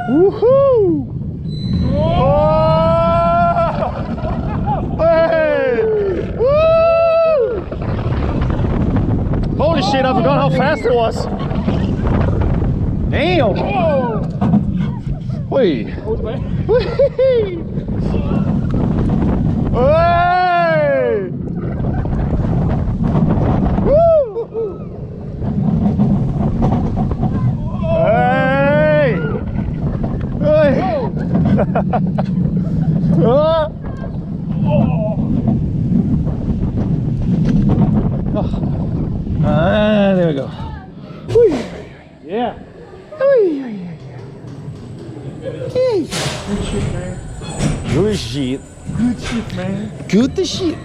Woohoo! Oh! Hey! Woo! Holy shit, I forgot how fast it was. Damn! Wait. Hey! Woo! Hey! Hey! There we go. Yeah. Good shit, man. Good shit. Good shit, man. Good shit.